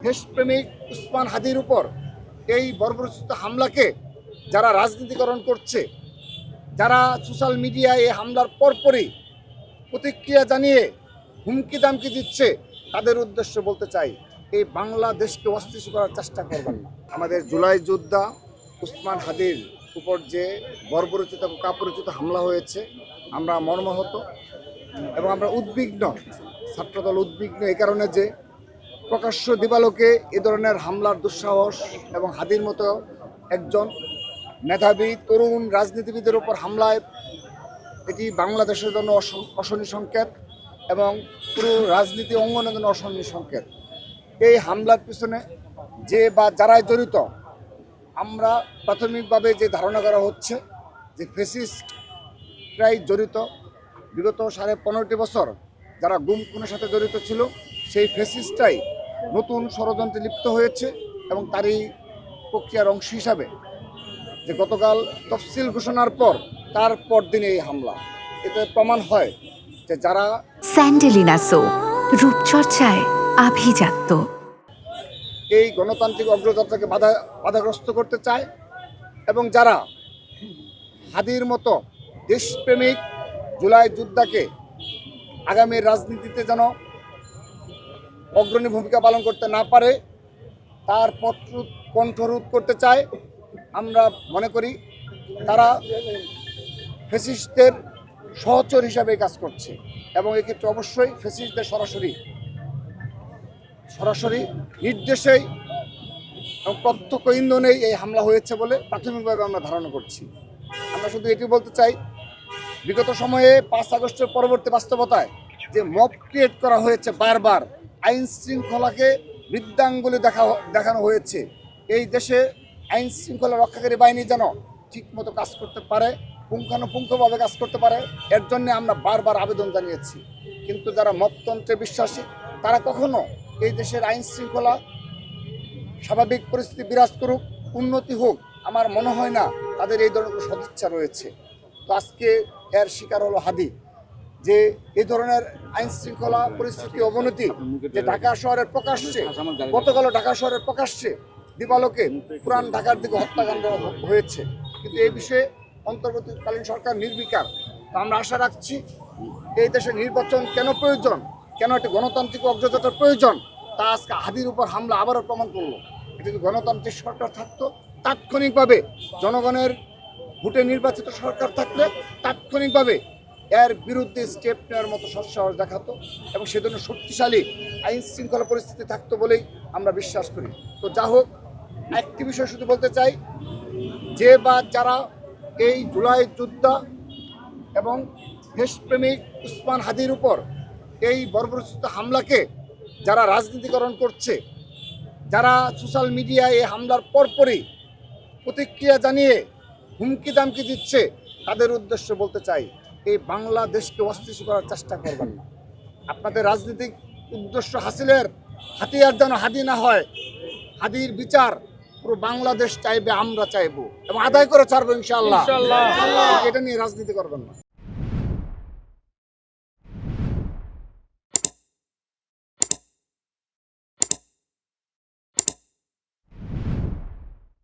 দেশপ্রেমিক উসমান হাদির উপর এই বর্বরোচিত হামলাকে যারা রাজনীতিকরণ করছে, যারা সোশ্যাল মিডিয়ায় এই হামলার পরপরই প্রতিক্রিয়া জানিয়ে হুমকি দামকি দিচ্ছে, তাদের উদ্দেশ্য বলতে চাই, এই বাংলাদেশকে অস্থিতিশীল করার চেষ্টা করবেন না। আমাদের জুলাই যোদ্ধা উসমান হাদির উপর যে বর্বরোচিত কাপুরোচিত হামলা হয়েছে, আমরা মর্মাহত এবং আমরা উদ্বিগ্ন। ছাত্রদল উদ্বিগ্ন এই কারণে যে প্রকাশ্য দিবালোকে এ ধরনের হামলার দুঃসাহস এবং হাদির মতো একজন মেধাবী তরুণ রাজনীতিবিদের উপর হামলায় এটি বাংলাদেশের জন্য অশনি সংকেত এবং পুরো রাজনীতি অঙ্গনের জন্য অশনি সংকেত। এই হামলার পিছনে যে বা যারাই জড়িত, আমরা প্রাথমিকভাবে যে ধারণা করা হচ্ছে যে ফ্যাসিস্টরাই জড়িত। বিগত 15.5 বছর যারা গুম খুনের সাথে জড়িত ছিল, সেই ফ্যাসিস্টরাই নতুন ষড়যন্ত্রে লিপ্ত হয়েছে এবং তারই প্রক্রিয়ার অংশ হিসাবে যে গতকাল তফসিল ঘোষণার পর তার পরদিন এই হামলা, এতে প্রমাণ হয় যে যারা স্যান্ডেলিনা সো রূপচর্চায় আভিজাত্য এই গণতান্ত্রিক অগ্রযাত্রাকে বাধাগ্রস্ত করতে চায় এবং যারা হাদির মতো দেশপ্রেমিক জুলাই যোদ্ধাকে আগামী রাজনীতিতে যেন অগ্রণী ভূমিকা পালন করতে না পারে, তার কণ্ঠরোধ করতে চায়। আমরা মনে করি তারা ফ্যাসিস্টদের সহচর হিসাবে কাজ করছে এবং এক্ষেত্রে অবশ্যই ফ্যাসিস্টদের সরাসরি নির্দেশেই এবং প্রত্যক্ষ ইন্ধনেই এই হামলা হয়েছে বলে প্রাথমিকভাবে আমরা ধারণা করছি। আমরা শুধু এটি বলতে চাই, বিগত সময়ে 5 আগস্টের পরবর্তী বাস্তবতায় যে মব ক্রিয়েট করা হয়েছে, বারবার আইন শৃঙ্খলাকে বৃদ্ধাঙ্গুলি দেখানো হয়েছে। এই দেশে আইন শৃঙ্খলা রক্ষাকারী বাহিনী যেন ঠিকমতো কাজ করতে পারে, পুঙ্খানুপুঙ্খভাবে কাজ করতে পারে, এর জন্য আমরা বারবার আবেদন জানিয়েছি। কিন্তু যারা মবতন্ত্রে বিশ্বাসী, তারা কখনো এই দেশের আইন শৃঙ্খলা স্বাভাবিক পরিস্থিতি বিরাজ করুক, উন্নতি হোক, আমার মনে হয় না তাদের এই ধরনের সদিচ্ছা রয়েছে। তো আজকে এর শিকার হলো হাদি, যে এই ধরনের আইন শৃঙ্খলা পরিস্থিতি অবনতি যে ঢাকা শহরের প্রকাশ্যে, গতকাল ঢাকা শহরের প্রকাশ্যে দিবালোকে পুরান ঢাকার দিকে হত্যাকাণ্ড হয়েছে। কিন্তু এই বিষয়ে অন্তর্বর্তীকালীন সরকার নির্বিকার। তো আমরা আশা রাখছি এই দেশে নির্বাচন কেন প্রয়োজন, কেন একটি গণতান্ত্রিক অগ্রযাত্রার প্রয়োজন, তা আজকে হাদির উপর হামলা আবারও প্রমাণ করলো। এটি যদি গণতান্ত্রিক সরকার থাকতো, তাৎক্ষণিকভাবে জনগণের ভোটে নির্বাচিত সরকার থাকলে তাৎক্ষণিকভাবে এর বিরুদ্ধে স্টেপ নেওয়ার মতো সৎসাহস দেখাতো এবং সেজন্য শক্তিশালী আইন শৃঙ্খলা পরিস্থিতি থাকতো বলেই আমরা বিশ্বাস করি। তো যা হোক, একটি বিষয় শুধু বলতে চাই, যে বা যারা এই জুলাই যোদ্ধা এবং দেশপ্রেমিক উসমান হাদির উপর এই বর্বরোচিত হামলাকে যারা রাজনীতিকরণ করছে, যারা সোশ্যাল মিডিয়ায় এই হামলার পরপরই প্রতিক্রিয়া জানিয়ে হুমকি দামকি দিচ্ছে, তাদের উদ্দেশ্য বলতে চাই, এই বাংলাদেশকে অস্থিতিশীল করার চেষ্টা করবেন না। আপনাদের রাজনৈতিক উদ্দেশ্য হাসিলের হাতিয়ার যেন হাদি না হয়। হাদির বিচার পুরো বাংলাদেশ চাইবে, আমরা চাইবো এবং আদায় করে ছাড়বো ইনশাআল্লাহ। এটা নিয়ে রাজনীতি করবেন না।